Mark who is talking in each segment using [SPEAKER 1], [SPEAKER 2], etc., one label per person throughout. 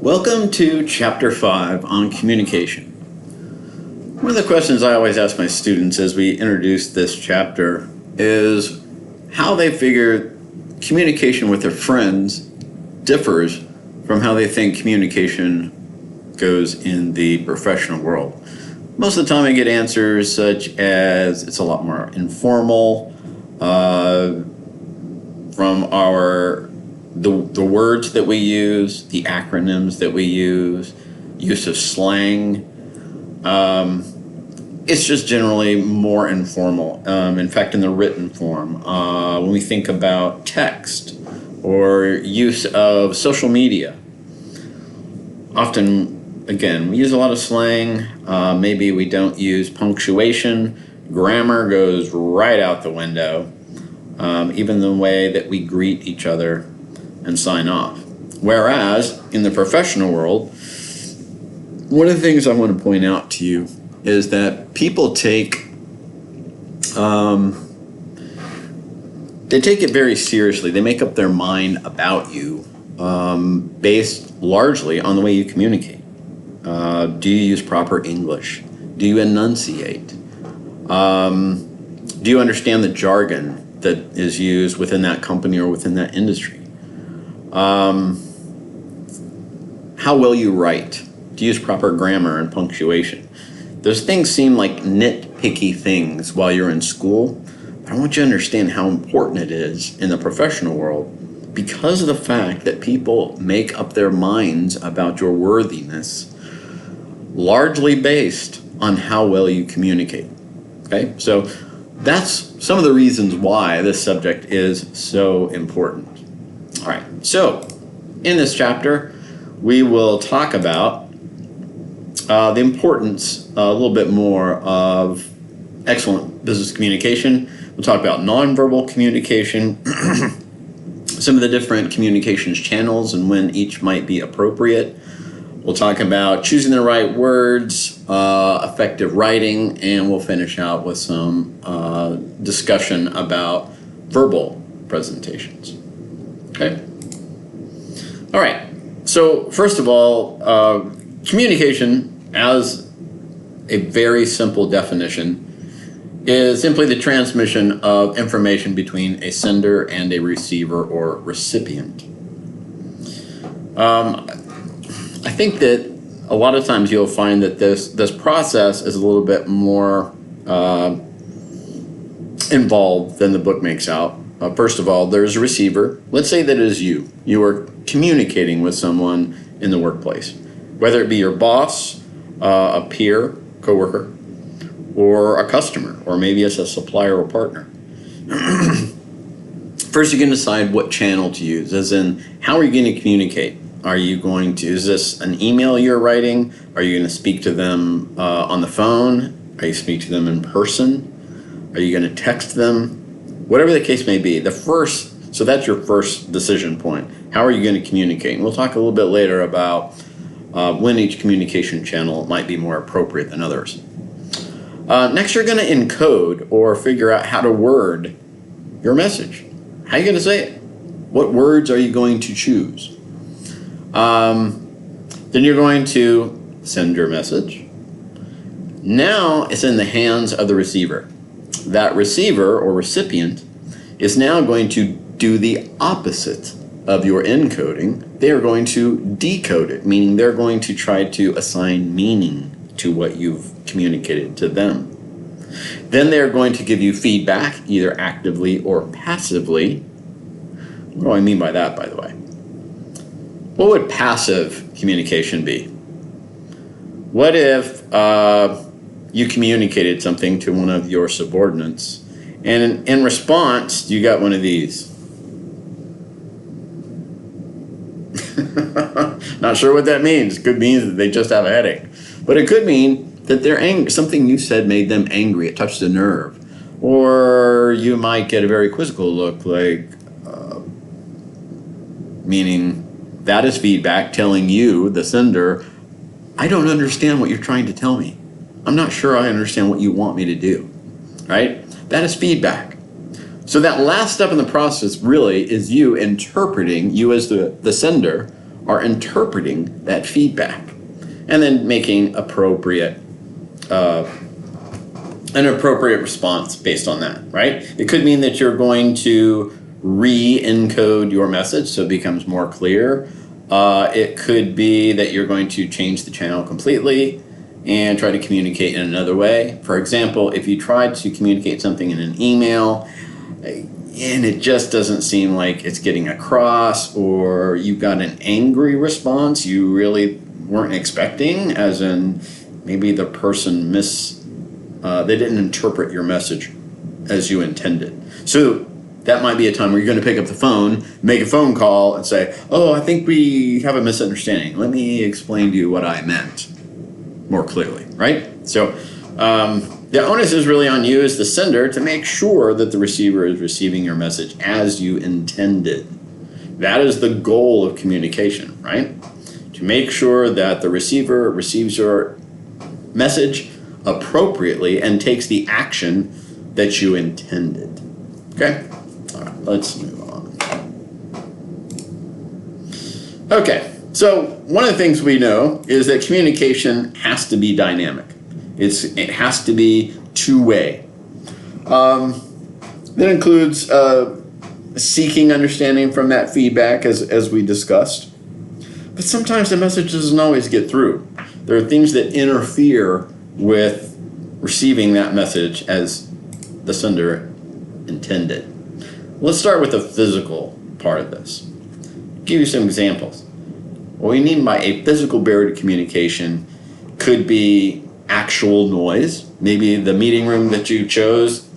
[SPEAKER 1] Welcome to Chapter 5 on communication. One of the questions I always ask my students as we introduce this chapter is how they figure communication with their friends differs from how they think communication goes in the professional world. Most of the time I get answers such as it's a lot more informal from the words that we use, the acronyms that we use of slang. It's just generally more informal. In fact, in the written form, when we think about text or use of social media, often, again, we use a lot of slang. Maybe we don't use punctuation. Grammar goes right out the window. Even the way that we greet each other and sign off. Whereas in the professional world, one of the things I want to point out to you is that people take it very seriously. They make up their mind about you based largely on the way you communicate. Do you use proper English? Do you enunciate? Do you understand the jargon that is used within that company or within that industry? How well you write? Do you use proper grammar and punctuation? Those things seem like nitpicky things while you're in school, but I want you to understand how important it is in the professional world because of the fact that people make up their minds about your worthiness largely based on how well you communicate. Okay, so that's some of the reasons why this subject is so important. All right, so in this chapter, we will talk about the importance a little bit more of excellent business communication. We'll talk about nonverbal communication, some of the different communications channels and when each might be appropriate. We'll talk about choosing the right words, effective writing, and we'll finish out with some discussion about verbal presentations. Okay? All right. So first of all, communication, as a very simple definition, is simply the transmission of information between a sender and a receiver or recipient. I think that a lot of times you'll find that this process is a little bit more involved than the book makes out. First of all, there's a receiver. Let's say that it is you. You are communicating with someone in the workplace, whether it be your boss, a peer, coworker, or a customer, or maybe it's a supplier or partner. First, you can decide what channel to use, as in, how are you going to communicate? Are you going to, is this an email you're writing? Are you going to speak to them on the phone? Are you speak to them in person? Are you going to text them? Whatever the case may be, so that's your first decision point. How are you going to communicate? And we'll talk a little bit later about when each communication channel might be more appropriate than others. Next, you're going to encode or figure out how to word your message. How are you going to say it? What words are you going to choose? Then you're going to send your message. Now it's in the hands of the receiver. That receiver or recipient is now going to do the opposite of your encoding. They are going to decode it, meaning they're going to try to assign meaning to what you've communicated to them. Then they're going to give you feedback, either actively or passively. What do I mean by that, by the way? What would passive communication be? What if you communicated something to one of your subordinates, and in response, you got one of these? Not sure what that means. Could mean that they just have a headache. But it could mean that they're angry. Something you said made them angry. It touched a nerve. Or you might get a very quizzical look, like, meaning that is feedback telling you, the sender, I don't understand what you're trying to tell me. I'm not sure I understand what you want me to do, right? That is feedback. So that last step in the process really is you interpreting, you as the sender, are interpreting that feedback and then making an appropriate response based on that, right? It could mean that you're going to re-encode your message so it becomes more clear. It could be that you're going to change the channel completely and try to communicate in another way. For example, if you tried to communicate something in an email and it just doesn't seem like it's getting across, or you've got an angry response you really weren't expecting, as in maybe the person they didn't interpret your message as you intended. So that might be a time where you're going to pick up the phone, make a phone call, and say, oh, I think we have a misunderstanding. Let me explain to you what I meant more clearly, right? So the onus is really on you as the sender to make sure that the receiver is receiving your message as you intended. That is the goal of communication, right? To make sure that the receiver receives your message appropriately and takes the action that you intended. Okay? All right, let's move on. Okay, so one of the things we know is that communication has to be dynamic. It has to be two-way. That includes seeking understanding from that feedback, as we discussed. But sometimes the message doesn't always get through. There are things that interfere with receiving that message as the sender intended. Let's start with the physical part of this. Give you some examples. What we mean by a physical barrier to communication could be actual noise. Maybe the meeting room that you chose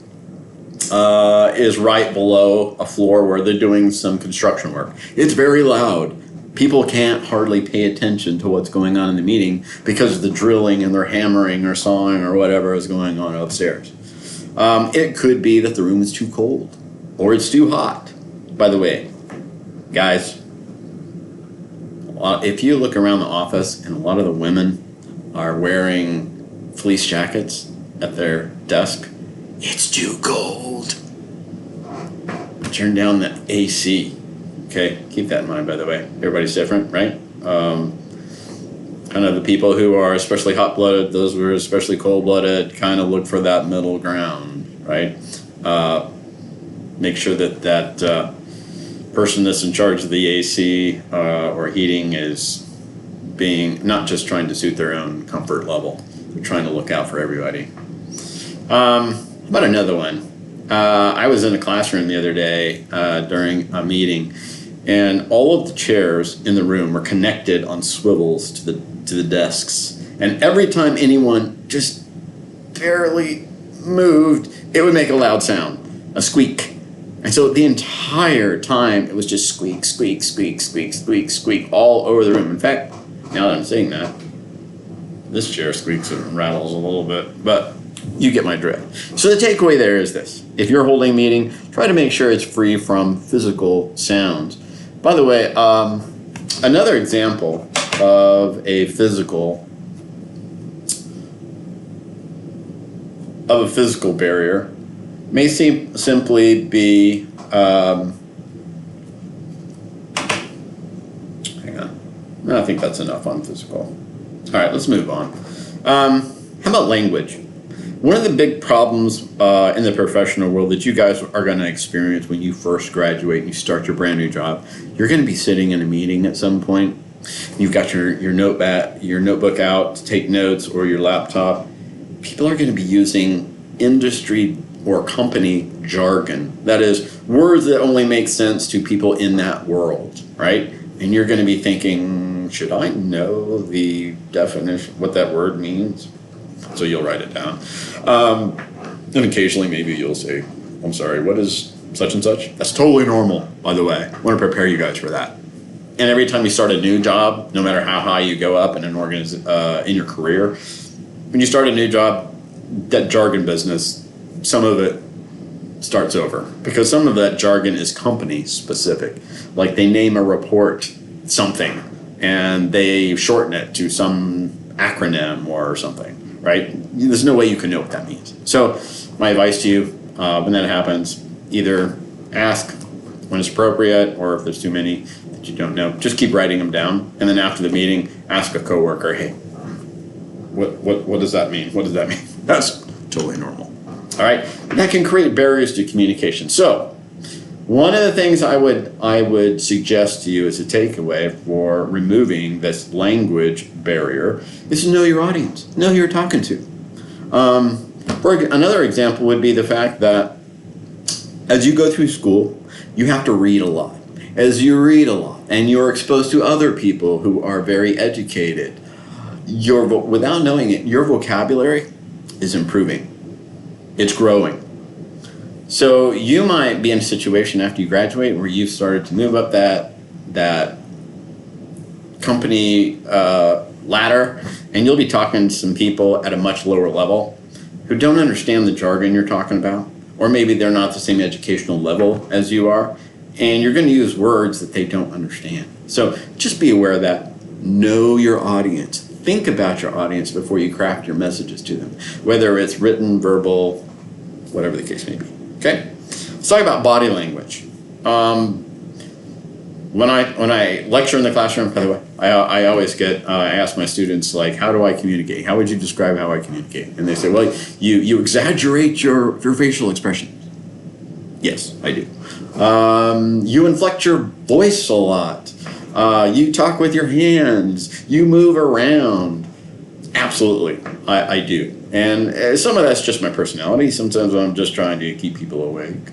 [SPEAKER 1] is right below a floor where they're doing some construction work. It's very loud. People can't hardly pay attention to what's going on in the meeting because of the drilling and they're hammering or sawing or whatever is going on upstairs. It could be that the room is too cold or it's too hot. By the way, guys, if you look around the office and a lot of the women are wearing fleece jackets at their desk, it's too cold. Turn down the AC. Okay, keep that in mind, by the way. Everybody's different, right? Kind of the people who are especially hot-blooded, those who are especially cold-blooded, kind of look for that middle ground, right? Make sure that person that's in charge of the AC or heating is being not just trying to suit their own comfort level. They're trying to look out for everybody. How about another one? I was in a classroom the other day during a meeting, and all of the chairs in the room were connected on swivels to the desks. And every time anyone just barely moved, it would make a loud sound, a squeak. And so the entire time, it was just squeak, squeak, squeak, squeak, squeak, squeak all over the room. In fact, now that I'm saying that, this chair squeaks and rattles a little bit, but you get my drift. So the takeaway there is this. If you're holding a meeting, try to make sure it's free from physical sounds. By the way, another example of a physical barrier may simply be, hang on, I think that's enough on physical. All right, let's move on. How about language? One of the big problems in the professional world that you guys are going to experience when you first graduate and you start your brand new job, you're going to be sitting in a meeting at some point. You've got your notebook out to take notes, or your laptop. People are going to be using industry or company jargon. That is, words that only make sense to people in that world, right? And you're going to be thinking, should I know the definition, what that word means? So you'll write it down. And occasionally maybe you'll say, I'm sorry, what is such and such? That's totally normal, by the way. I want to prepare you guys for that. And every time you start a new job, no matter how high you go up in an in your career, when you start a new job, that jargon business, some of it starts over. Because some of that jargon is company specific. Like they name a report something, and they shorten it to some acronym or something. Right? There's no way you can know what that means. So my advice to you, when that happens, either ask when it's appropriate, or if there's too many that you don't know, just keep writing them down. And then after the meeting, ask a coworker, hey, what does that mean? What does that mean? That's totally normal. All right, that can create barriers to communication. So one of the things I would suggest to you as a takeaway for removing this language barrier is to know your audience, know who you're talking to. Another example would be the fact that as you go through school, you have to read a lot. As you read a lot and you're exposed to other people who are very educated, without knowing it, your vocabulary is improving. It's growing. So you might be in a situation after you graduate where you've started to move up that company ladder, and you'll be talking to some people at a much lower level who don't understand the jargon you're talking about, or maybe they're not the same educational level as you are, and you're going to use words that they don't understand. So just be aware of that. Know your audience. Think about your audience before you craft your messages to them, whether it's written, verbal, whatever the case may be. Okay? Let's talk about body language. When I lecture in the classroom, by the way, I always I ask my students, like, how do I communicate? How would you describe how I communicate? And they say, well, you exaggerate your facial expressions. Yes, I do. You inflect your voice a lot. You talk with your hands. You move around. Absolutely, I do. And some of that's just my personality. Sometimes I'm just trying to keep people awake.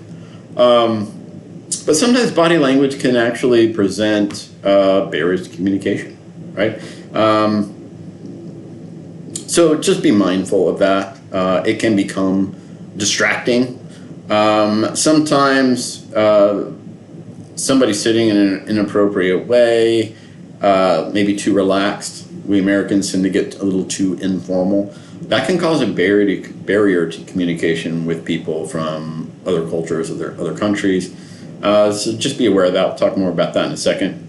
[SPEAKER 1] But sometimes body language can actually present barriers to communication, right? So just be mindful of that. It can become distracting. Sometimes somebody sitting in an inappropriate way, maybe too relaxed. We Americans tend to get a little too informal. That can cause a barrier to communication with people from other cultures, other countries. So just be aware of that. We'll talk more about that in a second.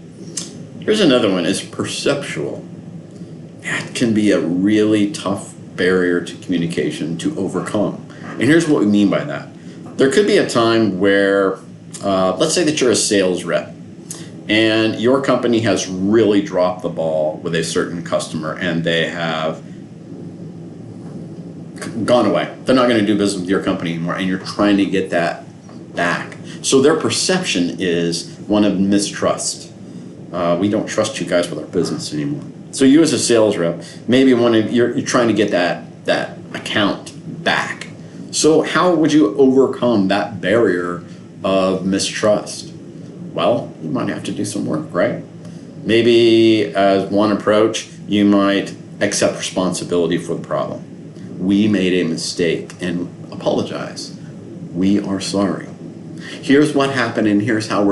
[SPEAKER 1] Here's another one, is perceptual. That can be a really tough barrier to communication to overcome. And here's what we mean by that. There could be a time where, let's say that you're a sales rep, and your company has really dropped the ball with a certain customer, and they have gone away. They're not going to do business with your company anymore, and you're trying to get that back. So their perception is one of mistrust. We don't trust you guys with our business anymore. So you as a sales rep, maybe you're trying to get that account back. So how would you overcome that barrier of mistrust? Well, you might have to do some work, right? Maybe as one approach, you might accept responsibility for the problem. We made a mistake and apologize. We are sorry. Here's what happened, and here's how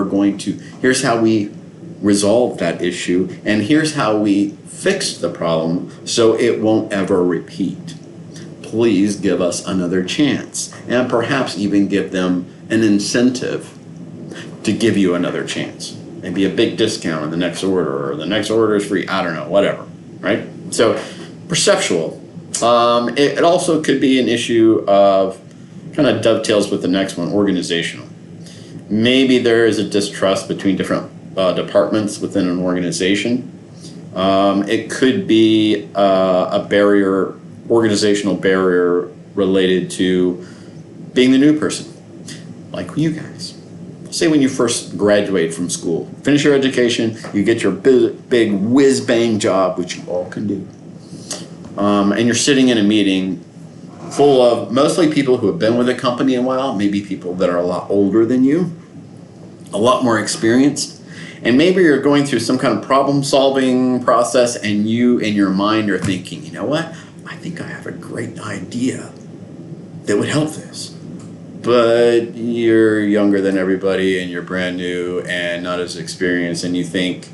[SPEAKER 1] here's how we resolved that issue, and here's how we fixed the problem so it won't ever repeat. Please give us another chance, and perhaps even give them an incentive to give you another chance. Maybe a big discount on the next order, or the next order is free, I don't know, whatever, right? So perceptual. It also could be an issue of, kind of dovetails with the next one, organizational. Maybe there is a distrust between different departments within an organization. It could be a barrier, organizational barrier related to being the new person, like you guys. Say when you first graduate from school, finish your education, you get your big whiz-bang job, which you all can do. And you're sitting in a meeting full of mostly people who have been with the company a while, maybe people that are a lot older than you, a lot more experienced. And maybe you're going through some kind of problem-solving process, and you, in your mind, are thinking, you know what? I think I have a great idea that would help this. But you're younger than everybody, and you're brand new and not as experienced, and you think,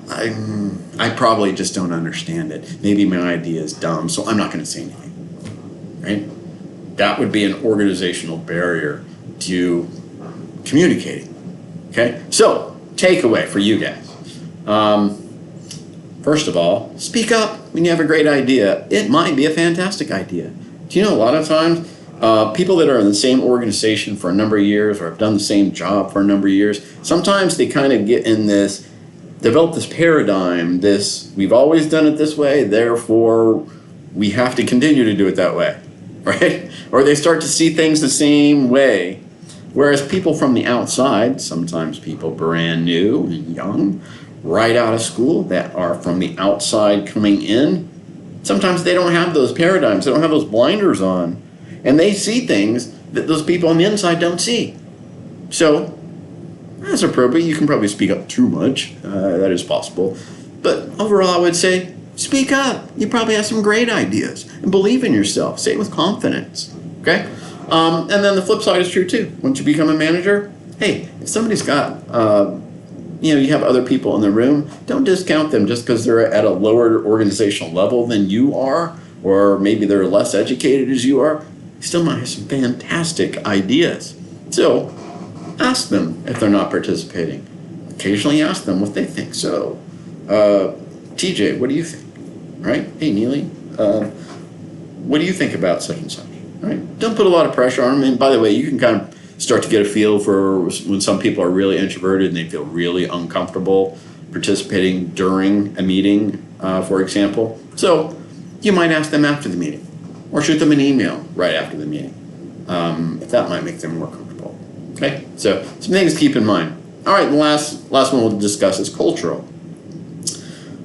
[SPEAKER 1] I probably just don't understand it. Maybe my idea is dumb, so I'm not going to say anything, right? That would be an organizational barrier to communicating, okay? So, takeaway for you guys. First of all, speak up when you have a great idea. It might be a fantastic idea. Do you know a lot of times People that are in the same organization for a number of years or have done the same job for a number of years, sometimes they kind of get in this, develop this paradigm, this, we've always done it this way, therefore we have to continue to do it that way, right? Or they start to see things the same way. Whereas people from the outside, sometimes people brand new and young, right out of school that are from the outside coming in, sometimes they don't have those paradigms, they don't have those blinders on, and they see things that those people on the inside don't see. So, as appropriate, you can probably speak up too much, that is possible, but overall I would say, speak up. You probably have some great ideas, and believe in yourself, say it with confidence, okay? And then the flip side is true too. Once you become a manager, hey, if somebody's got, you have other people in the room, don't discount them just because they're at a lower organizational level than you are, or maybe they're less educated as you are. You still might have some fantastic ideas. So ask them if they're not participating. Occasionally ask them what they think. So, TJ, what do you think? Right? Hey, Neely, what do you think about such and such? Right? Don't put a lot of pressure on them. And by the way, you can kind of start to get a feel for when some people are really introverted and they feel really uncomfortable participating during a meeting, for example. So you might ask them after the meeting or shoot them an email right after the meeting, if that might make them more comfortable. Okay, so some things to keep in mind. All right, the last one we'll discuss is cultural.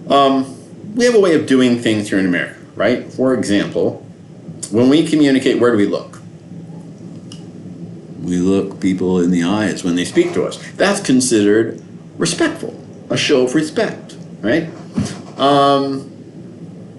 [SPEAKER 1] We have a way of doing things here in America, right? For example, when we communicate, where do we look? We look people in the eyes when they speak to us. That's considered respectful, a show of respect, right?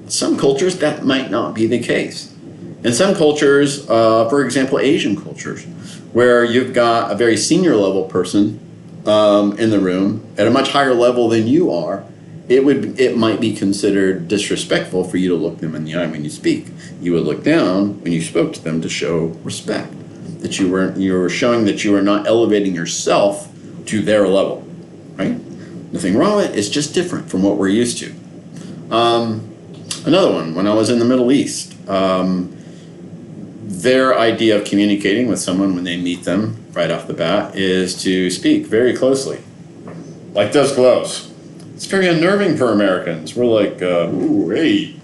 [SPEAKER 1] Some cultures, that might not be the case. In some cultures, for example, Asian cultures, where you've got a very senior level person in the room at a much higher level than you are, it might be considered disrespectful for you to look them in the eye when you speak. You would look down when you spoke to them to show respect, that you were showing that you are not elevating yourself to their level, right? Nothing wrong with it. It's just different from what we're used to. Another one, when I was in the Middle East, their idea of communicating with someone when they meet them right off the bat is to speak very closely, like this close. It's very unnerving for Americans. We're like, ooh, hey,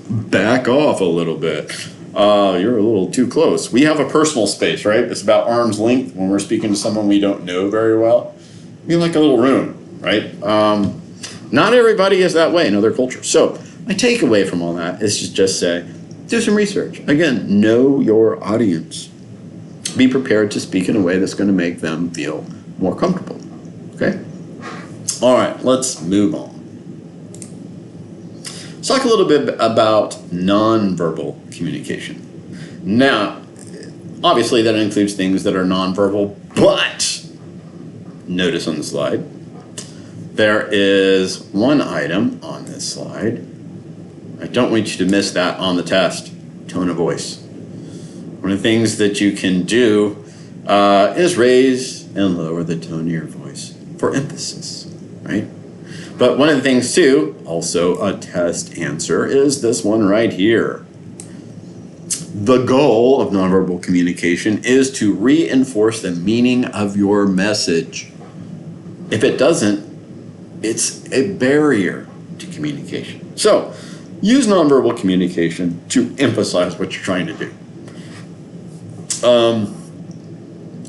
[SPEAKER 1] back off a little bit. You're a little too close. We have a personal space, right? It's about arm's length when we're speaking to someone we don't know very well. We like a little room, right? Not everybody is that way in other cultures. So my takeaway from all that is to just say, do some research. Again, know your audience. Be prepared to speak in a way that's going to make them feel more comfortable, okay? All right, let's move on. Let's talk a little bit about nonverbal communication. Now, obviously that includes things that are nonverbal, but notice on the slide, there is one item on this slide. I don't want you to miss that on the test, tone of voice. One of the things that you can do is raise and lower the tone of your voice for emphasis. Right? But one of the things too, also a test answer, is this one right here. The goal of nonverbal communication is to reinforce the meaning of your message. If it doesn't, it's a barrier to communication. So, use nonverbal communication to emphasize what you're trying to do.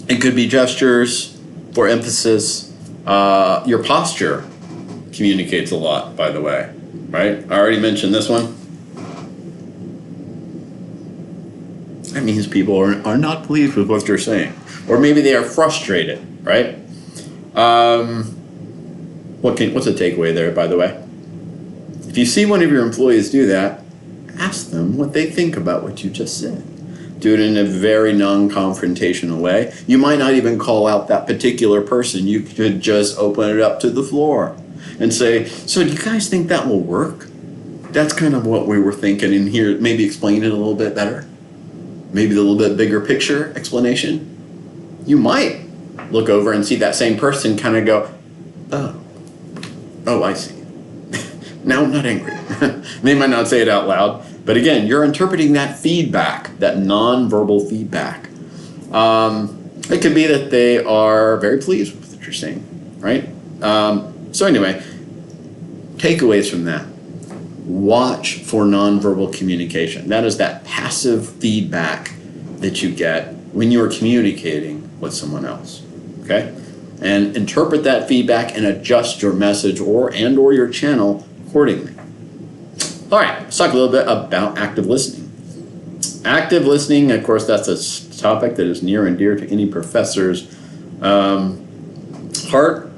[SPEAKER 1] It could be gestures for emphasis. Your posture communicates a lot, by the way, right? I already mentioned this one. That means people are not pleased with what they're saying. Or maybe they are frustrated, right? What's the takeaway there, by the way? If you see one of your employees do that, ask them what they think about what you just said. Do it in a very non-confrontational way. You might not even call out that particular person. You could just open it up to the floor and say, so do you guys think that will work? That's kind of what we were thinking in here. Maybe explain it a little bit better. Maybe a little bit bigger picture explanation. You might look over and see that same person kind of go, oh, I see. Now, I'm not angry. They might not say it out loud, but again, you're interpreting that feedback, that nonverbal feedback. It could be that they are very pleased with what you're saying, right? So anyway, takeaways from that. Watch for nonverbal communication. That is that passive feedback that you get when you are communicating with someone else, okay? And interpret that feedback and adjust your message or your channel accordingly. All right, let's talk a little bit about active listening. Active listening, of course, that's a topic that is near and dear to any professor's heart,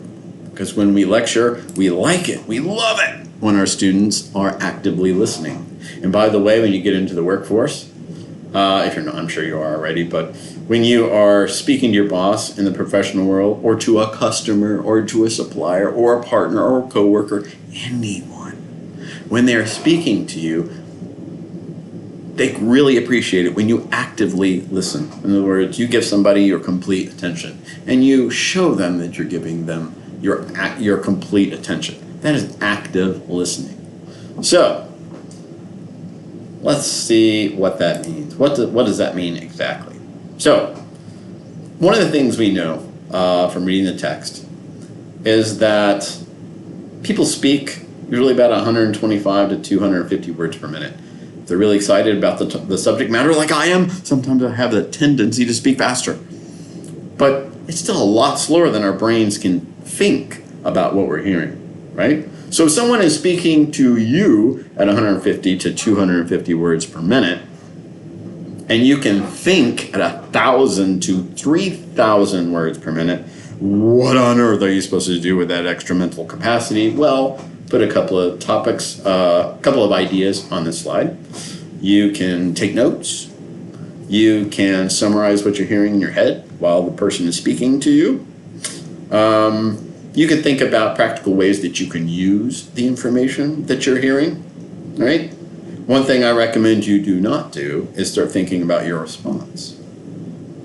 [SPEAKER 1] because when we lecture, we like it, we love it when our students are actively listening. And by the way, when you get into the workforce, if you're not, I'm sure you are already, but when you are speaking to your boss in the professional world, or to a customer, or to a supplier, or a partner, or a coworker, anyone, when they're speaking to you, they really appreciate it when you actively listen. In other words, you give somebody your complete attention, and you show them that you're giving them your complete attention. That is active listening. So, let's see what that means. What does that mean exactly? So, one of the things we know from reading the text is that people speak usually about 125 to 250 words per minute. If they're really excited about the subject matter, like I am, sometimes I have the tendency to speak faster. But it's still a lot slower than our brains can think about what we're hearing, right? So if someone is speaking to you at 150 to 250 words per minute, and you can think at 1,000 to 3,000 words per minute, what on earth are you supposed to do with that extra mental capacity? Well, put a couple of topics, a couple of ideas on this slide. You can take notes. You can summarize what you're hearing in your head while the person is speaking to you. You can think about practical ways that you can use the information that you're hearing, right? One thing I recommend you do not do is start thinking about your response.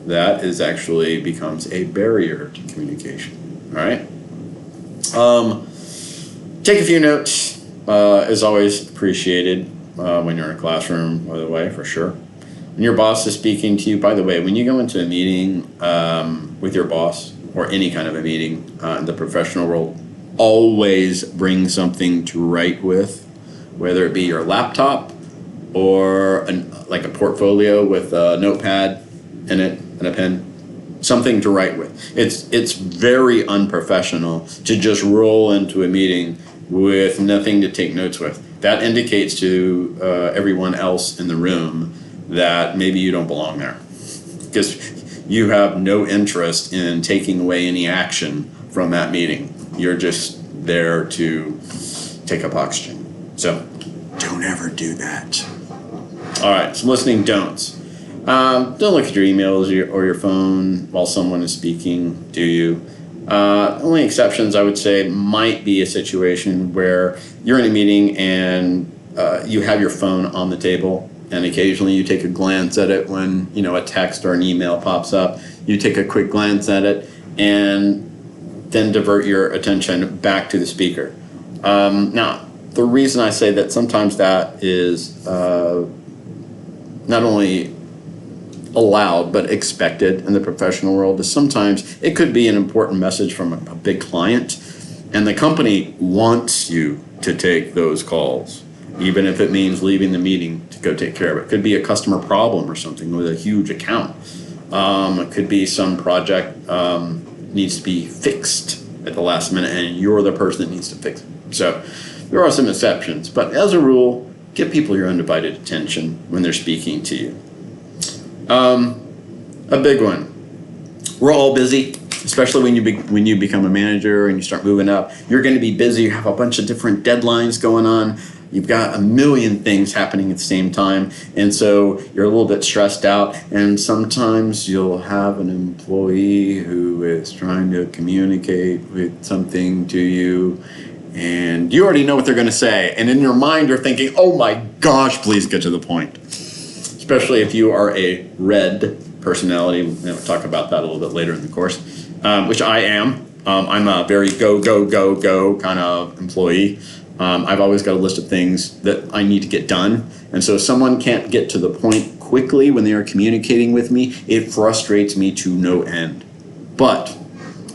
[SPEAKER 1] That is actually becomes a barrier to communication, all right? Take a few notes is always appreciated when you're in a classroom, by the way, for sure. When your boss is speaking to you, by the way, when you go into a meeting with your boss, or any kind of a meeting in the professional world, always bring something to write with, whether it be your laptop or like a portfolio with a notepad in it and a pen, something to write with. It's very unprofessional to just roll into a meeting with nothing to take notes with. That indicates to everyone else in the room that maybe you don't belong there, because you have no interest in taking away any action from that meeting. You're just there to take up oxygen. So don't ever do that. All right, some listening don'ts. Don't look at your emails or your phone while someone is speaking to you. Only exceptions, I would say, might be a situation where you're in a meeting and you have your phone on the table, and occasionally you take a glance at it when a text or an email pops up. You take a quick glance at it and then divert your attention back to the speaker. Now, the reason I say that sometimes that is not only allowed but expected in the professional world is sometimes it could be an important message from a big client, and the company wants you to take those calls, even if it means leaving the meeting to go take care of it. It could be a customer problem or something with a huge account. It could be some project needs to be fixed at the last minute, and you're the person that needs to fix it. So there are some exceptions, but as a rule, give people your undivided attention when they're speaking to you. A big one. We're all busy, especially when you become a manager and you start moving up. You're going to be busy. You have a bunch of different deadlines going on. You've got a million things happening at the same time, and so you're a little bit stressed out. And sometimes you'll have an employee who is trying to communicate with something to you, and you already know what they're going to say. And in your mind, you're thinking, "Oh my gosh, please get to the point." Especially if you are a red personality. We'll talk about that a little bit later in the course, which I am. I'm a very go, go, go, go kind of employee. I've always got a list of things that I need to get done. And so if someone can't get to the point quickly when they are communicating with me, it frustrates me to no end. But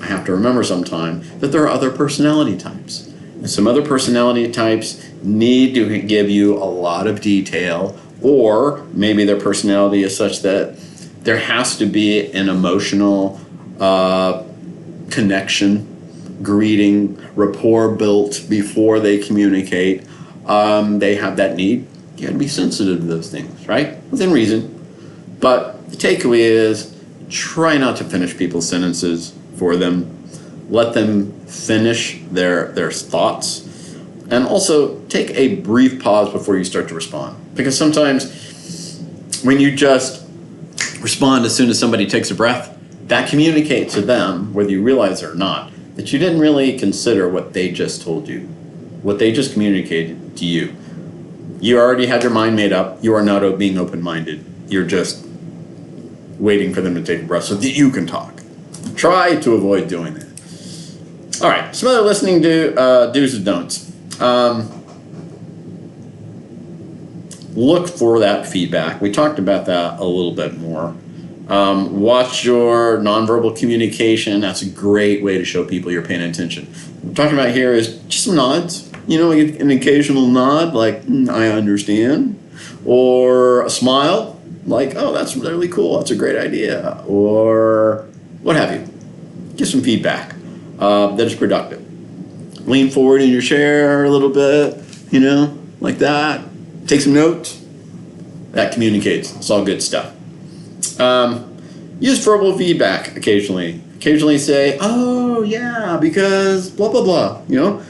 [SPEAKER 1] I have to remember sometime that there are other personality types. And some other personality types need to give you a lot of detail, or maybe their personality is such that there has to be an emotional connection, greeting, rapport built before they communicate. They have that need. You got to be sensitive to those things, right? Within reason. But the takeaway is try not to finish people's sentences for them. Let them finish their thoughts. And also take a brief pause before you start to respond. Because sometimes when you just respond as soon as somebody takes a breath, that communicates to them, whether you realize it or not, that you didn't really consider what they just told you, what they just communicated to you. You already had your mind made up. You are not being open-minded. You're just waiting for them to take a breath so that you can talk. Try to avoid doing that. All right, some other listening do's and don'ts. Look for that feedback. We talked about that a little bit more. Watch your nonverbal communication. That's a great way to show people you're paying attention. What I'm talking about here is just some nods. You know, an occasional nod, like, I understand. Or a smile, like, oh, that's really cool. That's a great idea. Or what have you. Give some feedback that is productive. Lean forward in your chair a little bit, you know, like that. Take some notes. That communicates. It's all good stuff. Use verbal feedback occasionally. Occasionally say, oh, yeah, because blah, blah, blah, you know.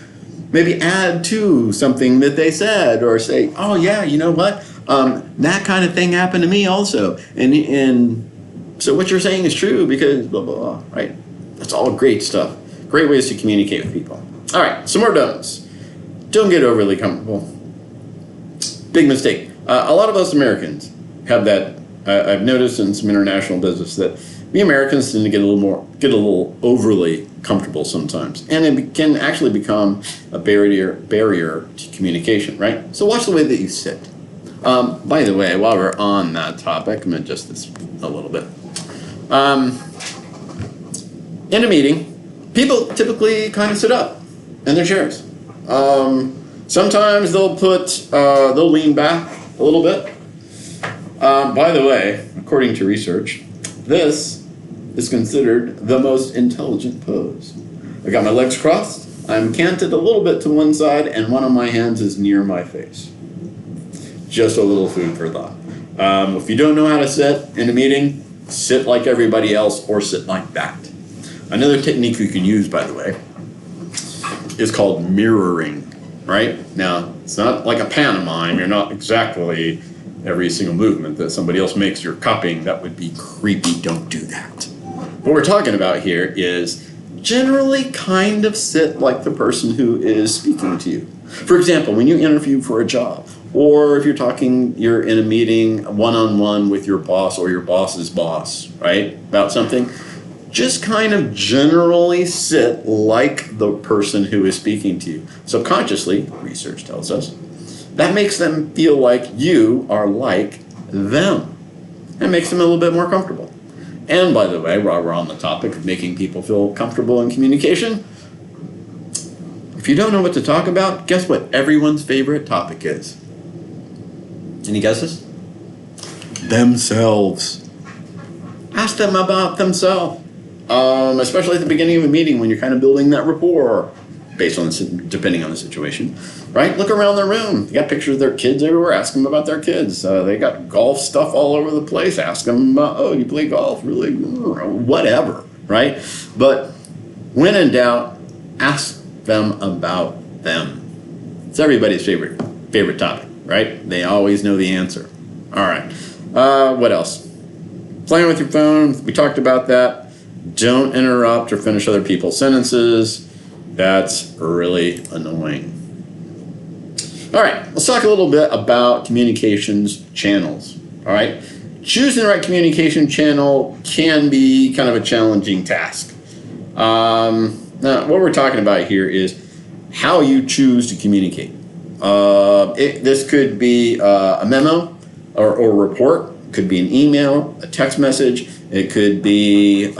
[SPEAKER 1] Maybe add to something that they said, or say, oh, yeah, you know what? That kind of thing happened to me also. And so what you're saying is true because blah, blah, blah, right? That's all great stuff. Great ways to communicate with people. All right, some more don'ts. Don't get overly comfortable. Big mistake. A lot of us Americans have that. I've noticed in some international business that we Americans tend to get a little overly comfortable sometimes, and it can actually become a barrier to communication, right? So watch the way that you sit. By the way, while we're on that topic, I'm gonna adjust this a little bit. In a meeting, people typically kind of sit up in their chairs. Sometimes they'll lean back a little bit. By the way, according to research, this is considered the most intelligent pose. I got my legs crossed, I'm canted a little bit to one side, and one of my hands is near my face. Just a little food for thought. If you don't know how to sit in a meeting, sit like everybody else or sit like that. Another technique you can use, by the way, is called mirroring, right? Now, it's not like a pantomime. You're not exactly every single movement that somebody else makes, you're copying. That would be creepy. Don't do that. What we're talking about here is generally kind of sit like the person who is speaking to you. For example, when you interview for a job, or if you're in a meeting one-on-one with your boss or your boss's boss, right, about something, just kind of generally sit like the person who is speaking to you. Subconsciously, research tells us, that makes them feel like you are like them. It makes them a little bit more comfortable. And by the way, while we're on the topic of making people feel comfortable in communication, if you don't know what to talk about, guess what everyone's favorite topic is? Any guesses? Themselves. Ask them about themselves. Especially at the beginning of a meeting when you're kind of building that rapport, depending on the situation, right? Look around their room. You got pictures of their kids everywhere. Ask them about their kids. They got golf stuff all over the place. Ask them, oh, you play golf? Really? Whatever, right? But when in doubt, ask them about them. It's everybody's favorite topic, right? They always know the answer. All right. What else? Playing with your phone. We talked about that. Don't interrupt or finish other people's sentences. That's really annoying. All right, let's talk a little bit about communications channels. All right, choosing the right communication channel can be kind of a challenging task. Now, what we're talking about here is how you choose to communicate. This could be a memo or a report. It could be an email, a text message. It could be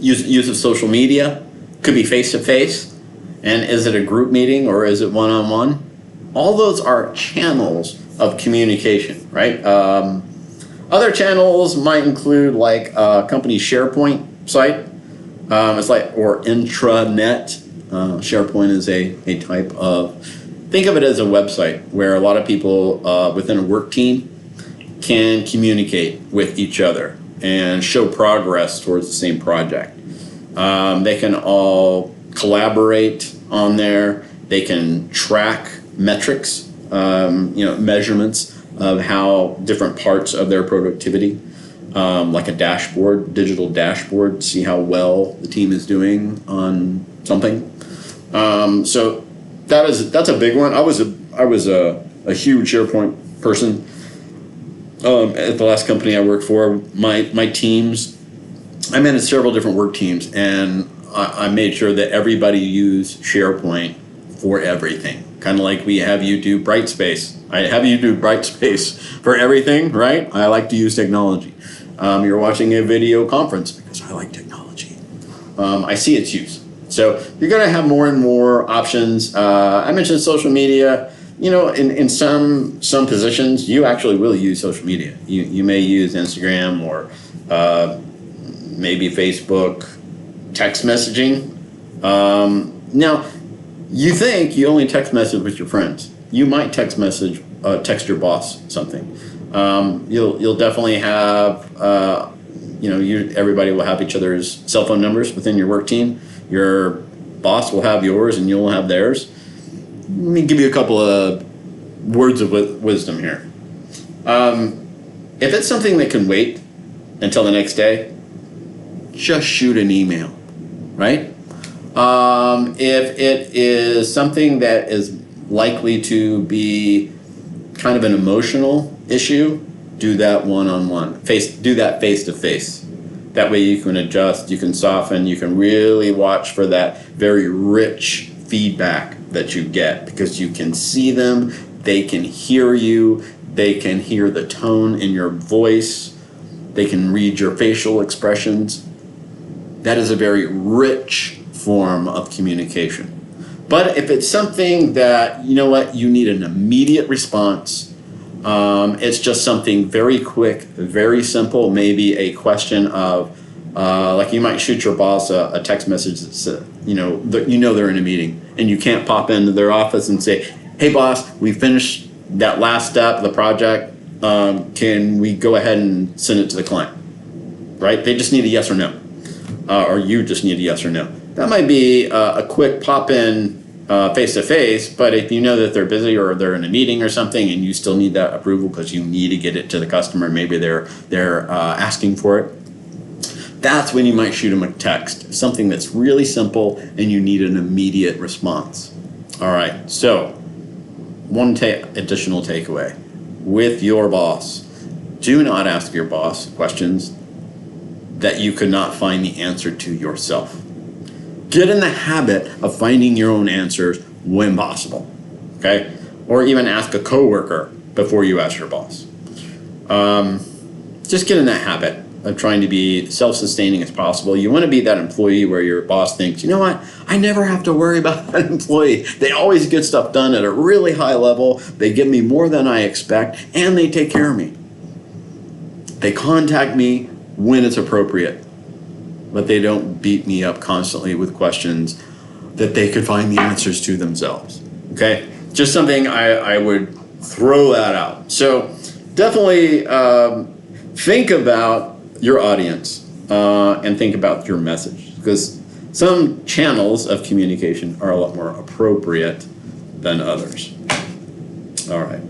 [SPEAKER 1] use of social media. It could be face-to-face. And is it a group meeting or is it one-on-one? All those are channels of communication, right? Other channels might include like a company SharePoint site. It's like, or intranet. SharePoint is a type of, think of it as a website where a lot of people within a work team can communicate with each other and show progress towards the same project. They can all collaborate on there. They can track metrics, measurements of how different parts of their productivity, like a dashboard, digital dashboard, see how well the team is doing on something. So that's a big one. I was a huge SharePoint person. At the last company I worked for, my teams, I managed several different work teams, and I made sure that everybody used SharePoint for everything. Kind of like we have you do Brightspace. I have you do Brightspace for everything, right? I like to use technology. You're watching a video conference because I like technology. I see its use. So you're going to have more and more options. I mentioned social media. In some positions, you actually will use social media. You may use Instagram or maybe Facebook, text messaging. Now, you think you only text message with your friends. You might text your boss something. You'll definitely have, everybody will have each other's cell phone numbers within your work team. Your boss will have yours and you'll have theirs. Let me give you a couple of words of wisdom here. If it's something that can wait until the next day, just shoot an email, right? If it is something that is likely to be kind of an emotional issue, do that one-on-one. Do that face-to-face. That way you can adjust, you can soften, you can really watch for that very rich feedback that you get because you can see them, they can hear you, they can hear the tone in your voice, they can read your facial expressions. That is a very rich form of communication. But if it's something that, you need an immediate response, it's just something very quick, very simple, maybe a question of, like you might shoot your boss a text message that says, they're in a meeting and you can't pop into their office and say, hey boss, we finished that last step of the project, can we go ahead and send it to the client, right? They just need a yes or no, or you just need a yes or no. That might be a quick pop in face-to-face, but if you know that they're busy or they're in a meeting or something and you still need that approval because you need to get it to the customer, maybe they're asking for it, that's when you might shoot them a text, something that's really simple and you need an immediate response. All right, so one additional takeaway with your boss. Do not ask your boss questions that you could not find the answer to yourself. Get in the habit of finding your own answers when possible, okay? Or even ask a coworker before you ask your boss. Just get in that habit of trying to be self-sustaining as possible. You want to be that employee where your boss thinks, you know what, I never have to worry about that employee. They always get stuff done at a really high level. They give me more than I expect, and they take care of me. They contact me when it's appropriate, but they don't beat me up constantly with questions that they could find the answers to themselves, okay? Just something I would throw that out. So definitely think about your audience and think about your message, because some channels of communication are a lot more appropriate than others. All right.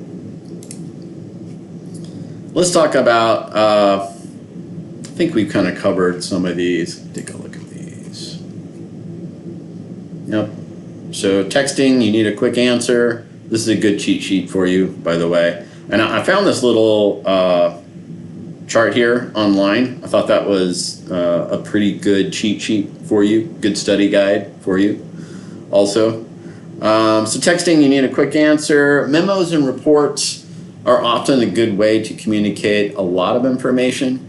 [SPEAKER 1] Let's talk about, I think we've kind of covered some of these. Take a look at these. Yep. So texting, you need a quick answer. This is a good cheat sheet for you, by the way. And I found this little chart here online. I thought that was a pretty good cheat sheet for you, good study guide for you. also. So texting, you need a quick answer. Memos and reports are often a good way to communicate a lot of information.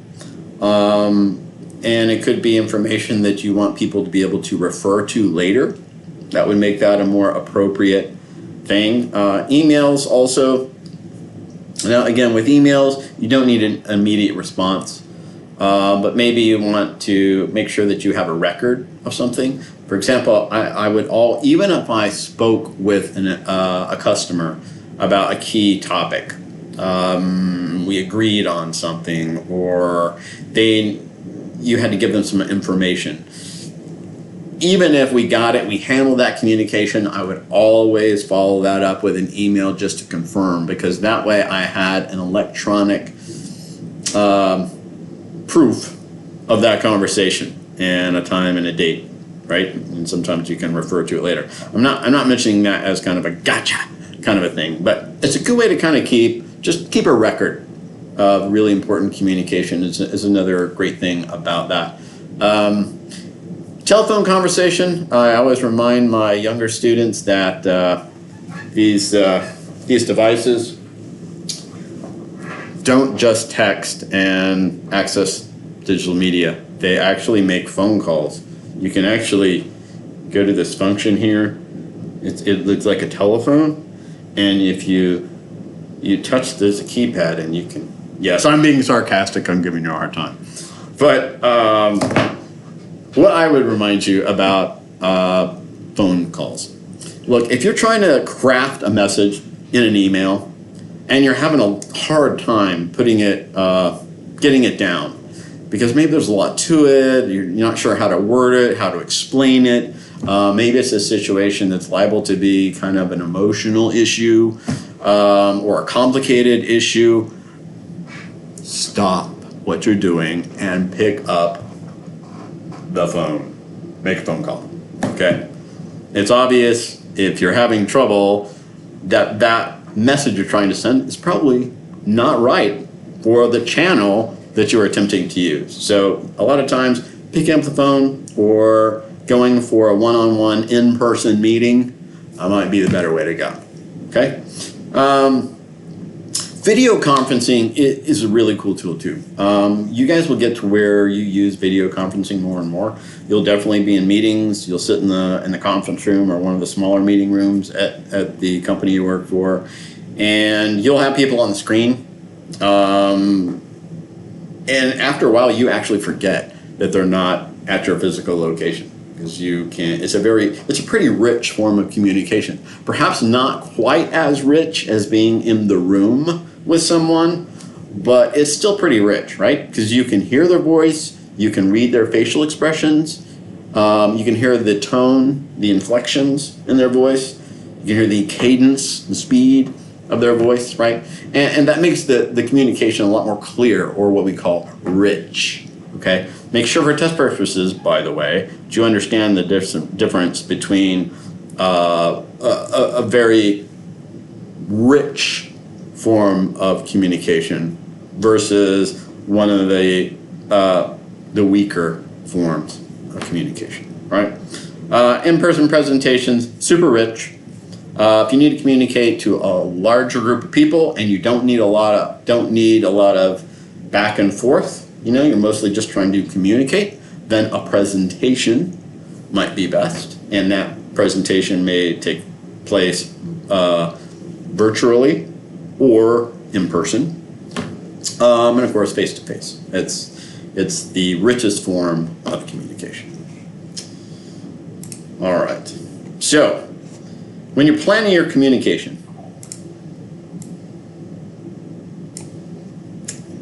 [SPEAKER 1] And it could be information that you want people to be able to refer to later. That would make that a more appropriate thing. Emails also. Now, again, with emails, you don't need an immediate response. But maybe you want to make sure that you have a record of something. For example, I would even if I spoke with a customer about a key topic, we agreed on something, or you had to give them some information. Even if we got it, we handled that communication, I would always follow that up with an email just to confirm, because that way I had an electronic proof of that conversation and a time and a date, right? And sometimes you can refer to it later. I'm not mentioning that as kind of a gotcha kind of a thing, but it's a good way to kind of keep a record of really important communication is another great thing about that. Telephone conversation. I always remind my younger students that these devices don't just text and access digital media. They actually make phone calls. You can actually go to this function here. It looks like a telephone, and if you touch this keypad, and you can. Yes, I'm being sarcastic. I'm giving you a hard time. But what I would remind you about phone calls. Look, if you're trying to craft a message in an email and you're having a hard time getting it down, because maybe there's a lot to it, you're not sure how to word it, how to explain it, maybe it's a situation that's liable to be kind of an emotional issue or a complicated issue, stop what you're doing and pick up the phone. Make a phone call, okay? It's obvious if you're having trouble that message you're trying to send is probably not right for the channel that you're attempting to use. So a lot of times picking up the phone or going for a one-on-one in-person meeting might be the better way to go, okay? Video conferencing is a really cool tool too. You guys will get to where you use video conferencing more and more. You'll definitely be in meetings. You'll sit in the conference room or one of the smaller meeting rooms at the company you work for, and you'll have people on the screen. And after a while, you actually forget that they're not at your physical location, because you can't. It's a pretty rich form of communication. Perhaps not quite as rich as being in the room with someone, but it's still pretty rich, right? Because you can hear their voice, you can read their facial expressions, you can hear the tone, the inflections in their voice, you can hear the cadence, the speed of their voice, right? And that makes the communication a lot more clear, or what we call rich, okay? Make sure for test purposes, by the way, that you understand the difference between a very rich form of communication versus one of the weaker forms of communication, right? In-person presentations, super rich. If you need to communicate to a larger group of people and you don't need a lot of back and forth, you're mostly just trying to communicate, then a presentation might be best, and that presentation may take place virtually or in person, and of course face to face. It's the richest form of communication. All right, so when you're planning your communication,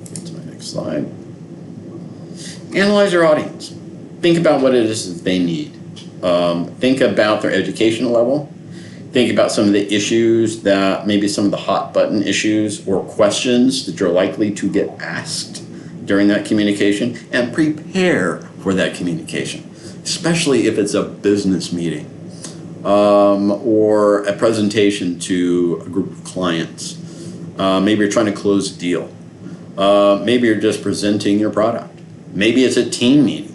[SPEAKER 1] get to my next slide. Analyze your audience. Think about what it is that they need. Think about their educational level. Think about some of the issues maybe some of the hot button issues or questions that you're likely to get asked during that communication, and prepare for that communication, especially if it's a business meeting or a presentation to a group of clients. Maybe you're trying to close a deal. Maybe you're just presenting your product. Maybe it's a team meeting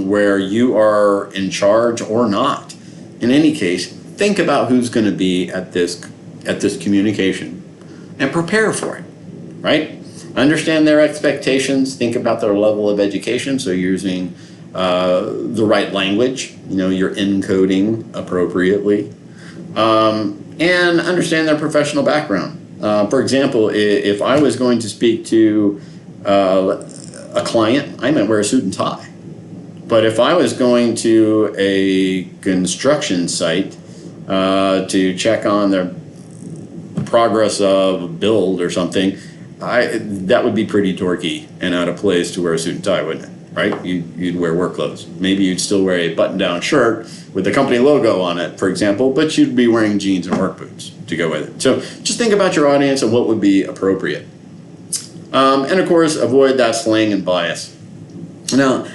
[SPEAKER 1] where you are in charge or not, in any case, think about who's going to be at this communication and prepare for it, right? Understand their expectations, think about their level of education, so you're using the right language, you're encoding appropriately, and understand their professional background. For example, if I was going to speak to a client, I might wear a suit and tie. But if I was going to a construction site to check on the progress of a build or something, that would be pretty dorky and out of place to wear a suit and tie, wouldn't it? Right? You'd wear work clothes. Maybe you'd still wear a button-down shirt with the company logo on it, for example, but you'd be wearing jeans and work boots to go with it. So just think about your audience and what would be appropriate. And of course, avoid that slang and bias. Now,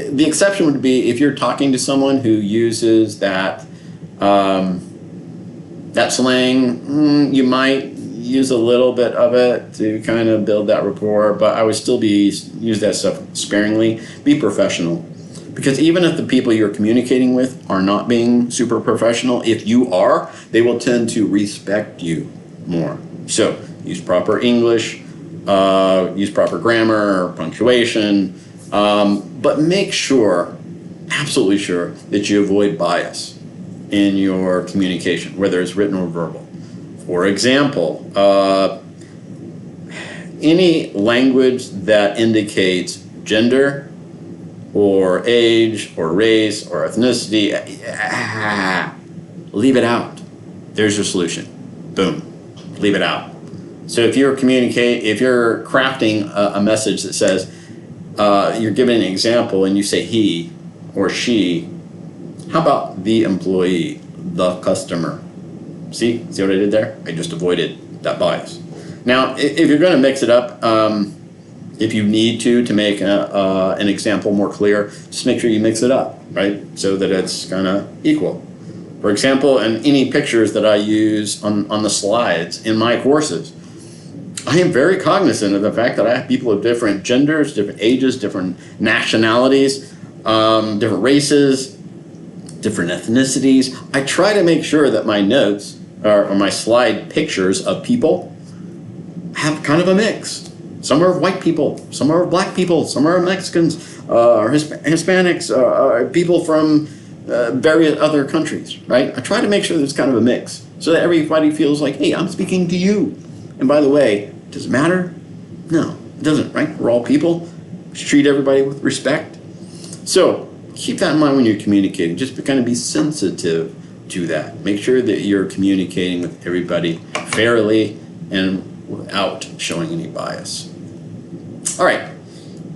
[SPEAKER 1] the exception would be if you're talking to someone who uses that slang, you might use a little bit of it to kind of build that rapport, but I would still use that stuff sparingly. Be professional. Because even if the people you're communicating with are not being super professional, if you are, they will tend to respect you more. So use proper English, use proper grammar or punctuation, but make sure, absolutely sure, that you avoid bias in your communication, whether it's written or verbal. For example, any language that indicates gender or age or race or ethnicity, leave it out. There's your solution. Boom. Leave it out. So if you're crafting a message that says, you're giving an example and you say he or she, how about the employee, the customer? See what I did there? I just avoided that bias. Now, if you're going to mix it up, if you need to make an example more clear, just make sure you mix it up, right? So that it's kind of equal. For example, in any pictures that I use on the slides in my courses, I am very cognizant of the fact that I have people of different genders, different ages, different nationalities, different races, different ethnicities. I try to make sure that my notes or my slide pictures of people have kind of a mix. Some are white people, some are black people, some are Mexicans, or Hispanics, or people from various other countries, right? I try to make sure there's kind of a mix so that everybody feels like, hey, I'm speaking to you. And by the way, does it matter? No, it doesn't, right? We're all people. We should treat everybody with respect. So keep that in mind when you're communicating. Just kind of be sensitive to that. Make sure that you're communicating with everybody fairly and without showing any bias. All right,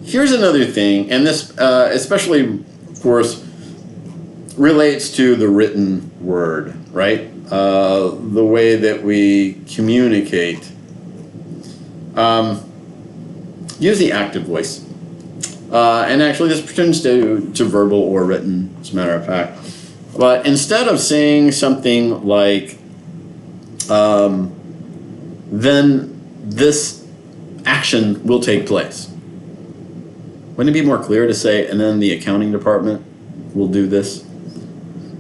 [SPEAKER 1] here's another thing, and this especially, of course, relates to the written word, right? The way that we communicate. Use the active voice. And actually this pertains to verbal or written, as a matter of fact. But instead of saying something like, then this action will take place, wouldn't it be more clear to say, and then the accounting department will do this,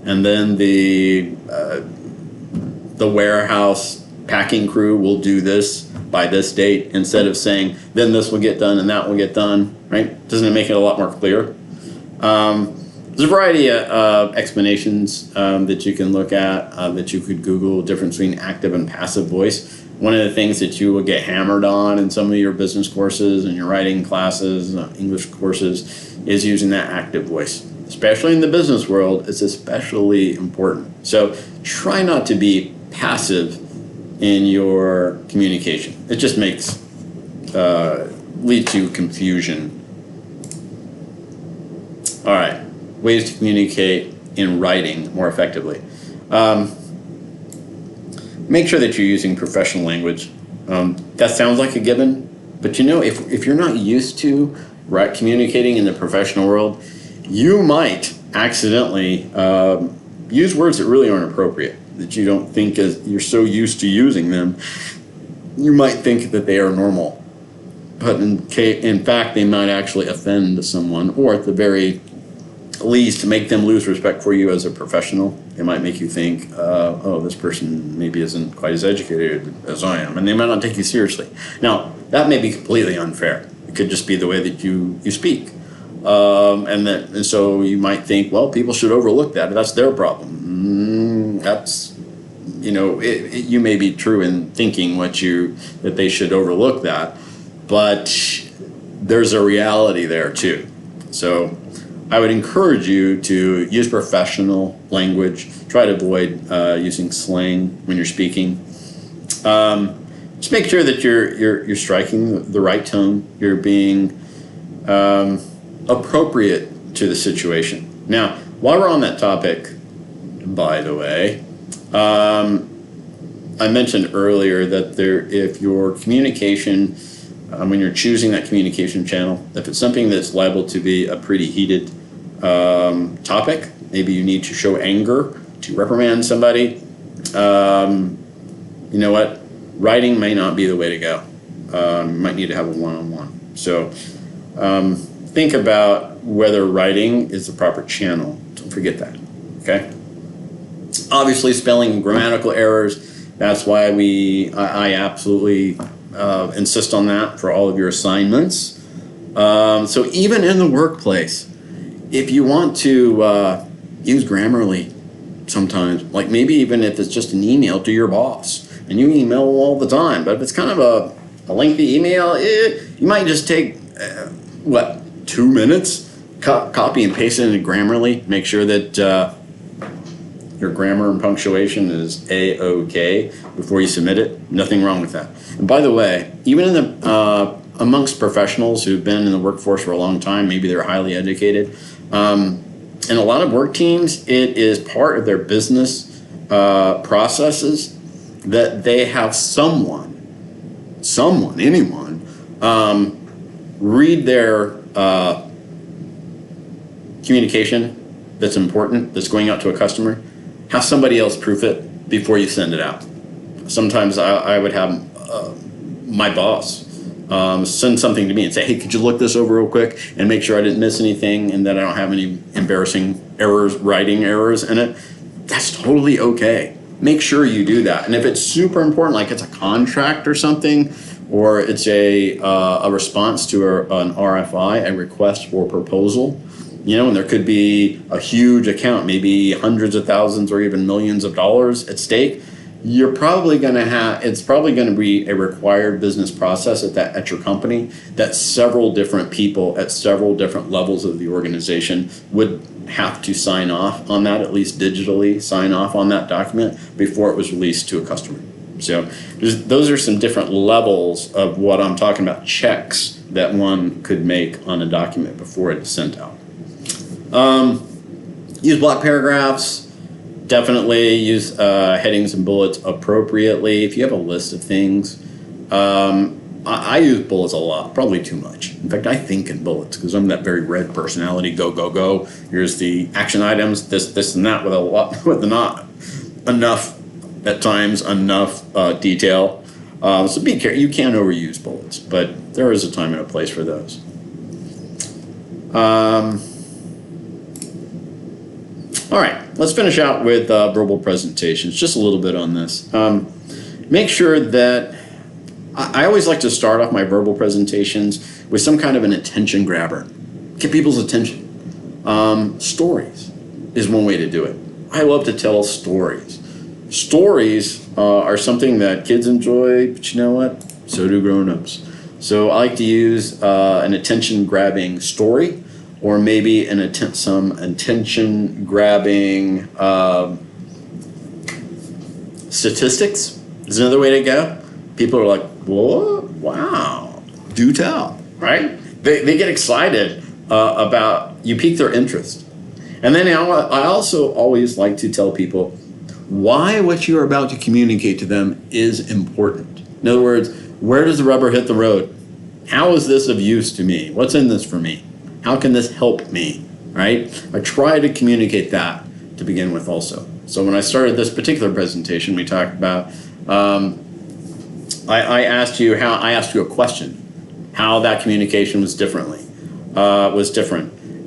[SPEAKER 1] and then the warehouse packing crew will do this by this date, instead of saying, then this will get done and that will get done, right? Doesn't it make it a lot more clear? There's a variety of explanations that you can look at, that you could Google, difference between active and passive voice. One of the things that you will get hammered on in some of your business courses and your writing classes, English courses, is using that active voice. Especially in the business world, it's especially important. So try not to be passive in your communication. It just makes, leads to confusion. All right, ways to communicate in writing more effectively. Make sure that you're using professional language. That sounds like a given, but if you're not used to communicating in the professional world, you might accidentally use words that really aren't appropriate, that you don't think you're so used to using them. You might think that they are normal, but in fact they might actually offend someone, or at the very least make them lose respect for you as a professional. It might make you think, oh, this person maybe isn't quite as educated as I am, and they might not take you seriously. Now, that may be completely unfair. It could just be the way that you speak. And so you might think, well, people should overlook that. That's their problem. That's, you may be true in thinking that they should overlook that, but there's a reality there too. So I would encourage you to use professional language. Try to avoid using slang when you're speaking. Just make sure that you're striking the right tone. You're being appropriate to the situation. Now, while we're on that topic, by the way, I mentioned earlier that if your communication, when you're choosing that communication channel, if it's something that's liable to be a pretty heated topic, maybe you need to show anger to reprimand somebody, you know what? Writing may not be the way to go. You might need to have a one-on-one. So think about whether writing is the proper channel. Don't forget that, okay? Obviously, spelling and grammatical errors, that's why I absolutely insist on that for all of your assignments. So even in the workplace, if you want to use Grammarly sometimes, like maybe even if it's just an email to your boss, and you email all the time, but if it's kind of a lengthy email, you might just take, 2 minutes? Copy and paste it into Grammarly, make sure that your grammar and punctuation is A-OK before you submit it. Nothing wrong with that. And by the way, even in amongst professionals who've been in the workforce for a long time, maybe they're highly educated, in a lot of work teams, it is part of their business processes that they have anyone, read their communication that's important, that's going out to a customer, have somebody else proof it before you send it out. Sometimes I would have my boss send something to me and say, hey, could you look this over real quick and make sure I didn't miss anything and that I don't have any embarrassing errors, writing errors in it. That's totally okay. Make sure you do that. And if it's super important, like it's a contract or something, or it's a response to an RFI, a request for proposal, and there could be a huge account, maybe hundreds of thousands or even millions of dollars at stake, it's probably going to be a required business process at your company that several different people at several different levels of the organization would have to sign off on that, at least digitally sign off on that document before it was released to a customer. So those are some different levels of what I'm talking about, checks that one could make on a document before it's sent out. Use block paragraphs. Definitely use headings and bullets appropriately. If you have a list of things, I use bullets a lot, probably too much. In fact, I think in bullets because I'm that very red personality. Go, go, go. Here's the action items. This, and that with not enough at times enough detail. So be careful. You can't overuse bullets, but there is a time and a place for those. All right, let's finish out with verbal presentations, just a little bit on this. Make sure that, I always like to start off my verbal presentations with some kind of an attention grabber. Get people's attention. Stories is one way to do it. I love to tell stories. Stories are something that kids enjoy, but you know what? So do grown-ups. So I like to use an attention-grabbing story, or maybe some attention-grabbing statistics is another way to go. People are like, whoa, wow, do tell, right? They get excited about, you pique their interest. And then I also always like to tell people why what you're about to communicate to them is important. In other words, where does the rubber hit the road? How is this of use to me? What's in this for me? How can this help me, right? I try to communicate that to begin with also. So when I started this particular presentation, we talked about, I asked you a question, how that communication was different.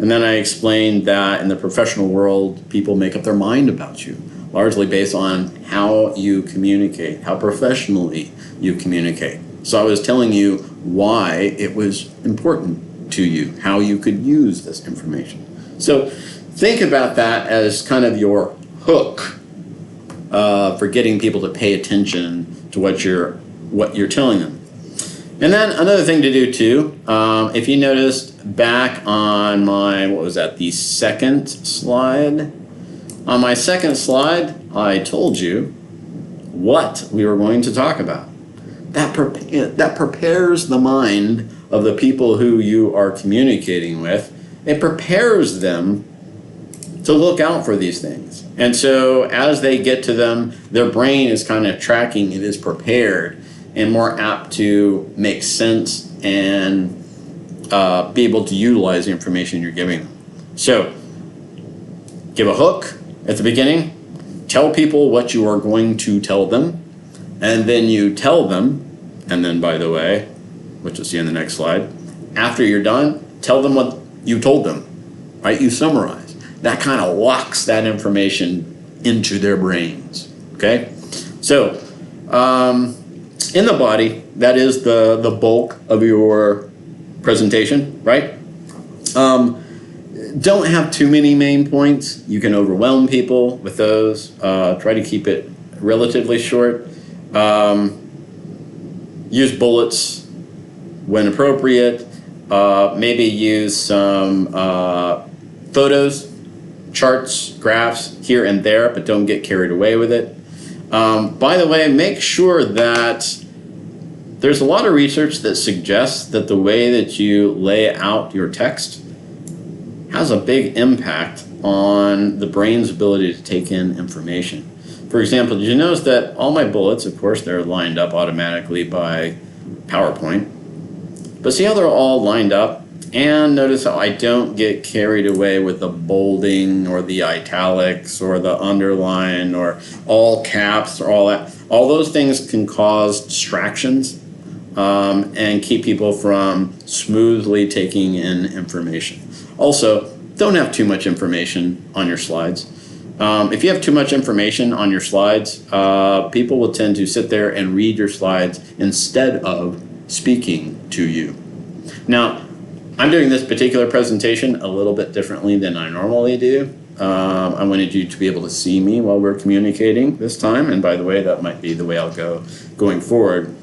[SPEAKER 1] And then I explained that in the professional world, people make up their mind about you, largely based on how you communicate, how professionally you communicate. So I was telling you why it was important to you, how you could use this information. So think about that as kind of your hook for getting people to pay attention to what you're telling them. And then another thing to do too, if you noticed back on my, the second slide? On my second slide, I told you what we were going to talk about. That prepares the mind of the people who you are communicating with. It prepares them to look out for these things. And so as they get to them, their brain is kind of tracking, it is prepared and more apt to make sense and be able to utilize the information you're giving them. So give a hook at the beginning, tell people what you are going to tell them, and then you tell them, and then by the way, which you'll see in the next slide, after you're done, tell them what you told them, right? You summarize. That kind of locks that information into their brains, okay? So, in the body, that is the bulk of your presentation, right? Don't have too many main points. You can overwhelm people with those. Try to keep it relatively short. Use bullets when appropriate. Maybe use some photos, charts, graphs here and there, but don't get carried away with it. By the way, make sure that there's a lot of research that suggests that the way that you lay out your text has a big impact on the brain's ability to take in information. For example, did you notice that all my bullets, of course, they're lined up automatically by PowerPoint, but see how they're all lined up? And notice how I don't get carried away with the bolding or the italics or the underline or all caps or all that. All those things can cause distractions and keep people from smoothly taking in information. Also, don't have too much information on your slides. If you have too much information on your slides, people will tend to sit there and read your slides instead of speaking to you. Now, I'm doing this particular presentation a little bit differently than I normally do. I wanted you to be able to see me while we're communicating this time, and by the way, that might be the way I'll go going forward.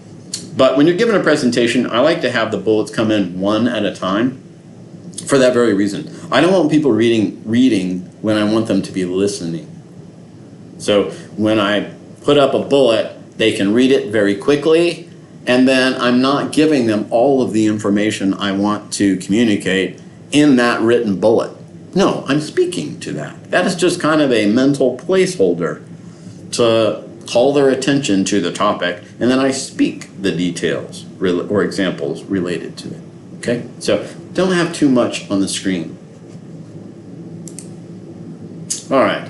[SPEAKER 1] But when you're given a presentation, I like to have the bullets come in one at a time for that very reason. I don't want people reading when I want them to be listening. So when I put up a bullet, they can read it very quickly, and then I'm not giving them all of the information I want to communicate in that written bullet. No, I'm speaking to that. That is just kind of a mental placeholder to call their attention to the topic, and then I speak the details or examples related to it. Okay? So don't have too much on the screen. All right.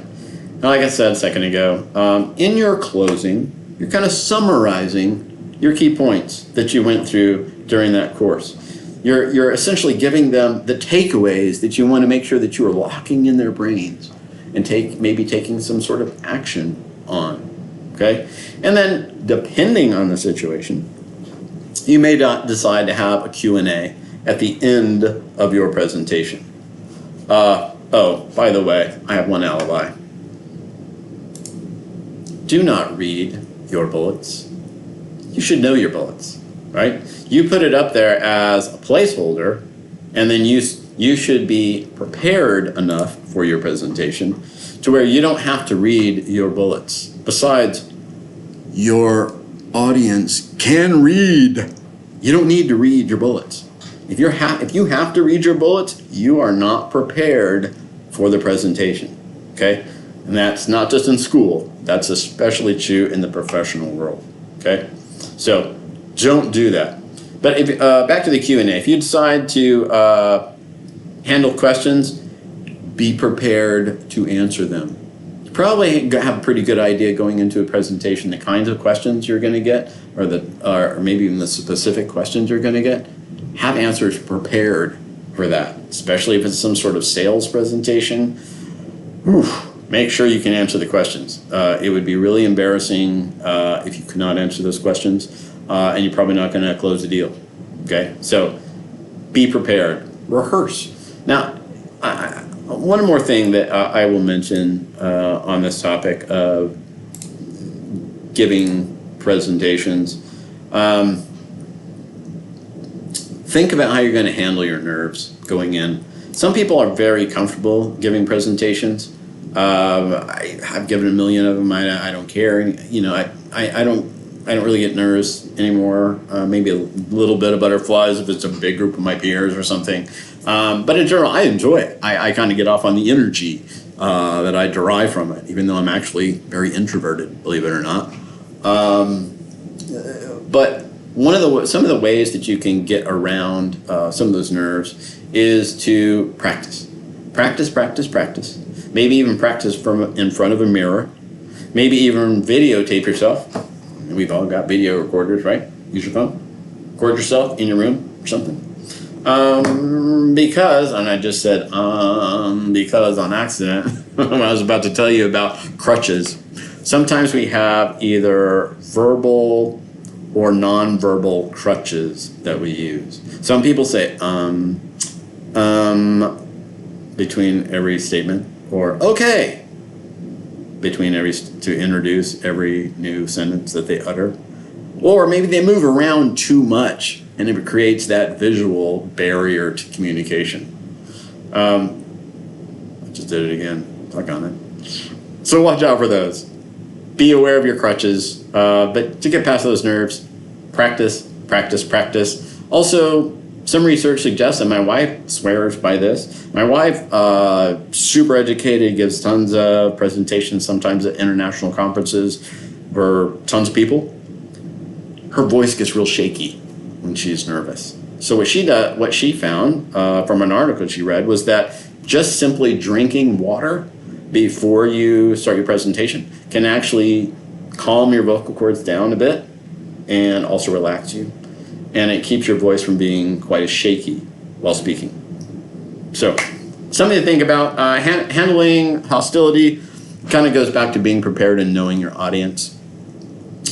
[SPEAKER 1] Now, like I said a second ago, in your closing, you're kind of summarizing your key points that you went through during that course. You're essentially giving them the takeaways that you want to make sure that you are locking in their brains and maybe taking some sort of action on. Okay? And then, depending on the situation, you may decide to have a Q&A at the end of your presentation. Oh, by the way, I have one alibi. Do not read your bullets. You should know your bullets, right? You put it up there as a placeholder, and then you should be prepared enough for your presentation to where you don't have to read your bullets. Besides, your audience can read. You don't need to read your bullets. If you have to read your bullets, you are not prepared for the presentation, okay? And that's not just in school. That's especially true in the professional world, okay? So don't do that. But if, back to the Q&A. If you decide to handle questions, be prepared to answer them. You probably have a pretty good idea going into a presentation the kinds of questions you're going to get, or maybe even the specific questions you're going to get. Have answers prepared for that, especially if it's some sort of sales presentation. Make sure you can answer the questions. It would be really embarrassing if you could not answer those questions, and you're probably not going to close the deal. Okay, so be prepared. Rehearse. Now, one more thing that I will mention on this topic of giving presentations. Think about how you're going to handle your nerves going in. Some people are very comfortable giving presentations. I've given a million of them. I don't care. You know, I don't really get nervous anymore. Maybe a little bit of butterflies if it's a big group of my peers or something. But in general, I enjoy it. I kind of get off on the energy that I derive from it, even though I'm actually very introverted, believe it or not. But some of the ways that you can get around some of those nerves is to practice. Practice. Maybe even practice in front of a mirror. Maybe even videotape yourself. We've all got video recorders, right? Use your phone. Record yourself in your room or something. Because, and I just said because on accident, I was about to tell you about crutches. Sometimes we have either verbal or non-verbal crutches that we use. Some people say between every statement, or okay between to introduce every new sentence that they utter. Or maybe they move around too much and it creates that visual barrier to communication. I just did it again. Click on it. So watch out for those. Be aware of your crutches, but to get past those nerves, practice. Also, some research suggests, and my wife swears by this, my wife, super educated, gives tons of presentations, sometimes at international conferences for tons of people. Her voice gets real shaky when she's nervous. So what she found from an article she read was that just simply drinking water before you start your presentation can actually calm your vocal cords down a bit and also relax you. And it keeps your voice from being quite as shaky while speaking. So something to think about. Handling hostility kind of goes back to being prepared and knowing your audience.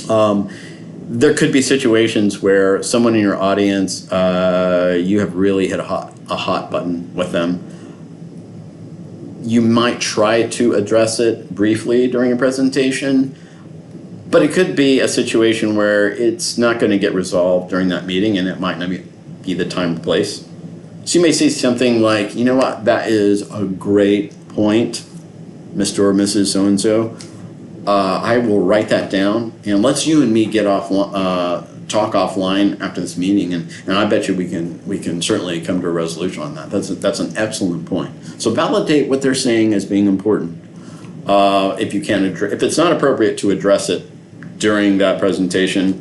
[SPEAKER 1] There could be situations where someone in your audience, you have really hit a hot button with them. You might try to address it briefly during a presentation, but it could be a situation where it's not going to get resolved during that meeting and it might not be the time or place. So you may say something like, you know what, that is a great point, Mr. or Mrs. So-and-so. I will write that down and let's you and me get talk offline after this meeting, and I bet you we can certainly come to a resolution on that. That's an excellent point. So validate what they're saying as being important. If it's not appropriate to address it during that presentation,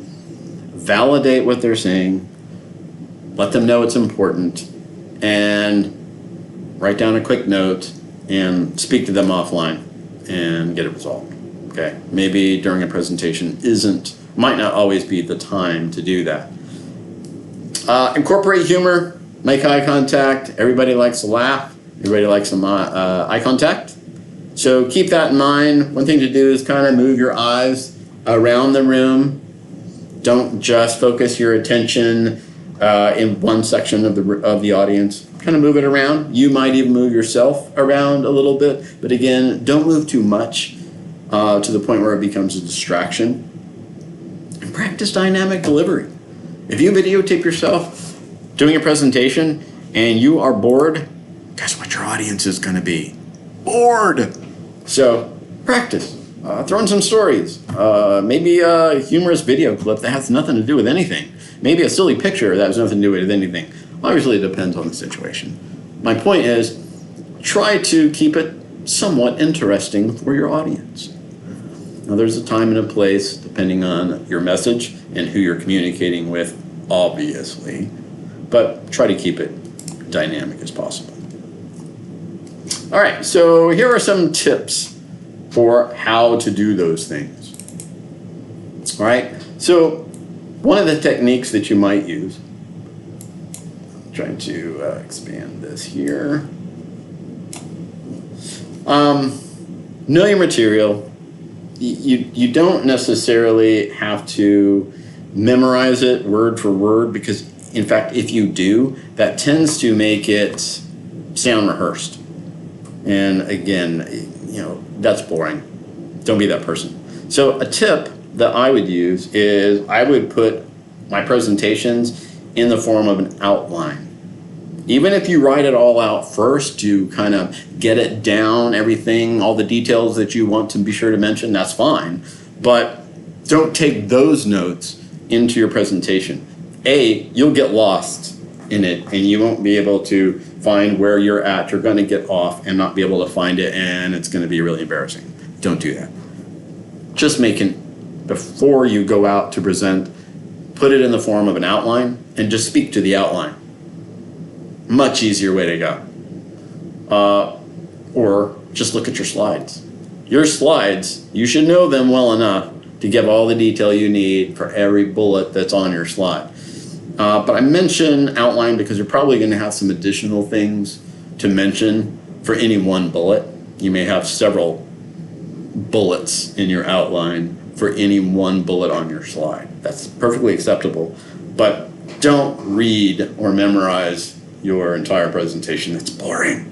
[SPEAKER 1] validate what they're saying, let them know it's important, and write down a quick note and speak to them offline and get it resolved. Okay, maybe during a presentation might not always be the time to do that. Incorporate humor, make eye contact. Everybody likes to laugh. Everybody likes some eye contact. So keep that in mind. One thing to do is kind of move your eyes around the room. Don't just focus your attention in one section of the audience. Kind of move it around. You might even move yourself around a little bit, but again, don't move too much to the point where it becomes a distraction. And practice dynamic delivery. If you videotape yourself doing a presentation and you are bored, guess what your audience is going to be? Bored. So practice. Throw in some stories. Maybe a humorous video clip that has nothing to do with anything. Maybe a silly picture that has nothing to do with anything. Obviously, it depends on the situation. My point is, try to keep it somewhat interesting for your audience. Now, there's a time and a place, depending on your message and who you're communicating with, obviously. But try to keep it dynamic as possible. All right, so here are some tips for how to do those things. All right, so one of the techniques that you might use, trying to expand this here. Know your material. You don't necessarily have to memorize it word for word, because in fact, if you do, that tends to make it sound rehearsed. And again, that's boring. Don't be that person. So a tip that I would use is I would put my presentations in the form of an outline. Even if you write it all out first to kind of get it down, everything, all the details that you want to be sure to mention, that's fine. But don't take those notes into your presentation. You'll get lost in it and you won't be able to find where you're at. You're going to get off and not be able to find it, and it's going to be really embarrassing. Don't do that. Just make it, before you go out to present, put it in the form of an outline and just speak to the outline. Much easier way to go. Or just look at your slides. Your slides, you should know them well enough to give all the detail you need for every bullet that's on your slide. But I mention outline because you're probably going to have some additional things to mention for any one bullet. You may have several bullets in your outline for any one bullet on your slide. That's perfectly acceptable. But don't read or memorize your entire presentation. It's boring.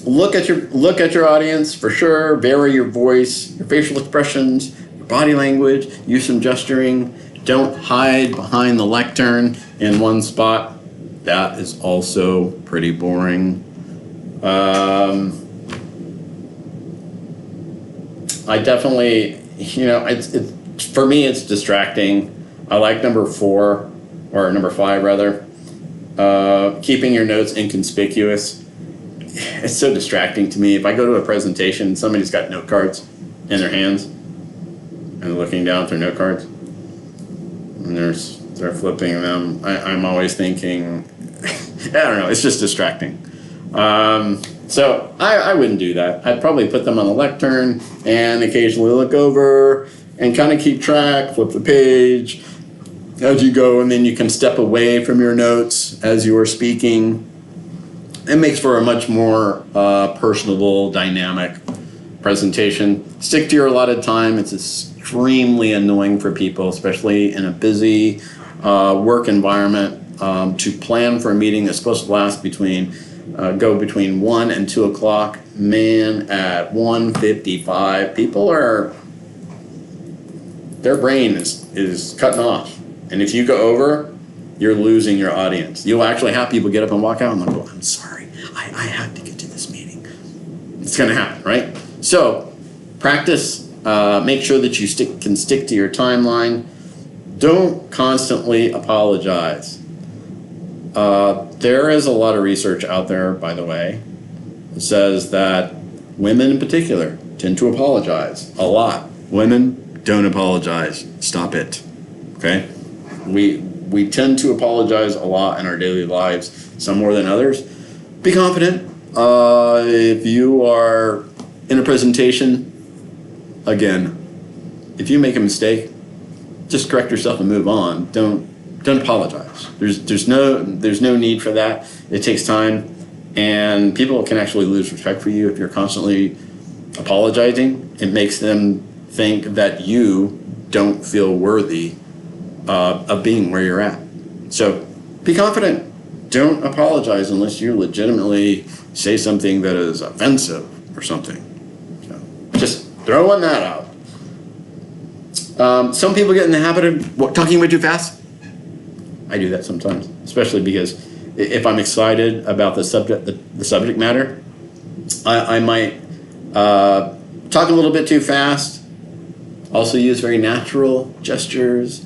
[SPEAKER 1] Look at your audience for sure. Vary your voice, your facial expressions, your body language. Use some gesturing. Don't hide behind the lectern in one spot. That is also pretty boring. I definitely, it's for me, it's distracting. I like number 4, or number 5 rather. Keeping your notes inconspicuous. It's so distracting to me. If I go to a presentation, somebody's got note cards in their hands and looking down at their note cards, and they're flipping them. I'm always thinking, I don't know, it's just distracting. So I wouldn't do that. I'd probably put them on the lectern and occasionally look over and kind of keep track, flip the page as you go, and then you can step away from your notes as you are speaking. It makes for a much more personable, dynamic presentation. Stick to your allotted time. It's extremely annoying for people, especially in a busy work environment, to plan for a meeting that's supposed to last between 1 and 2 o'clock. Man, at 1:55, their brain is cutting off. And if you go over, you're losing your audience. You'll actually have people get up and walk out and go, I'm sorry, I had to get to this meeting. It's gonna happen, right? So practice, make sure that you can stick to your timeline. Don't constantly apologize. There is a lot of research out there, by the way, that says that women in particular tend to apologize a lot. Women, don't apologize. Stop it. Okay? We tend to apologize a lot in our daily lives, some more than others. Be confident. If you are in a presentation, again, if you make a mistake, just correct yourself and move on. Don't apologize. There's no need for that. It takes time, and people can actually lose respect for you if you're constantly apologizing. It makes them think that you don't feel worthy of being where you're at. So be confident. Don't apologize unless you legitimately say something that is offensive or something. So just throwing that out. Some people get in the habit of talking way too fast. I do that sometimes, especially because if I'm excited about the subject matter, I might talk a little bit too fast. Also use very natural gestures.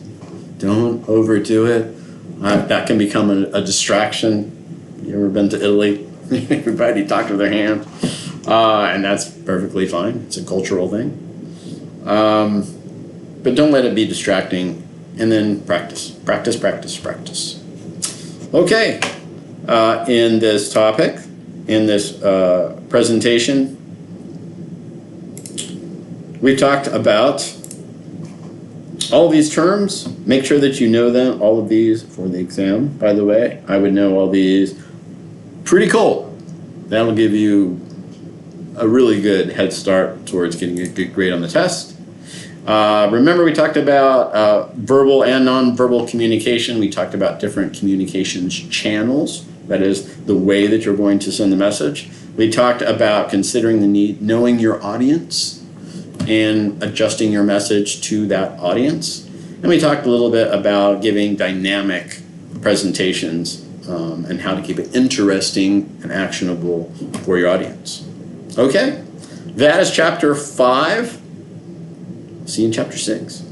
[SPEAKER 1] Don't overdo it. That can become a distraction. You ever been to Italy? Everybody talks with their hands. And that's perfectly fine. It's a cultural thing. But don't let it be distracting. And then practice. Practice, practice, practice. Okay. In this topic, in this presentation, we talked about All these terms, make sure that you know them, all of these for the exam, by the way. I would know all these. Pretty cool. That'll give you a really good head start towards getting a good grade on the test. Remember, we talked about verbal and nonverbal communication. We talked about different communications channels. That is the way that you're going to send the message. We talked about considering the need, knowing your audience, and adjusting your message to that audience. And we talked a little bit about giving dynamic presentations and how to keep it interesting and actionable for your audience. Okay, that is chapter 5. See you in chapter 6.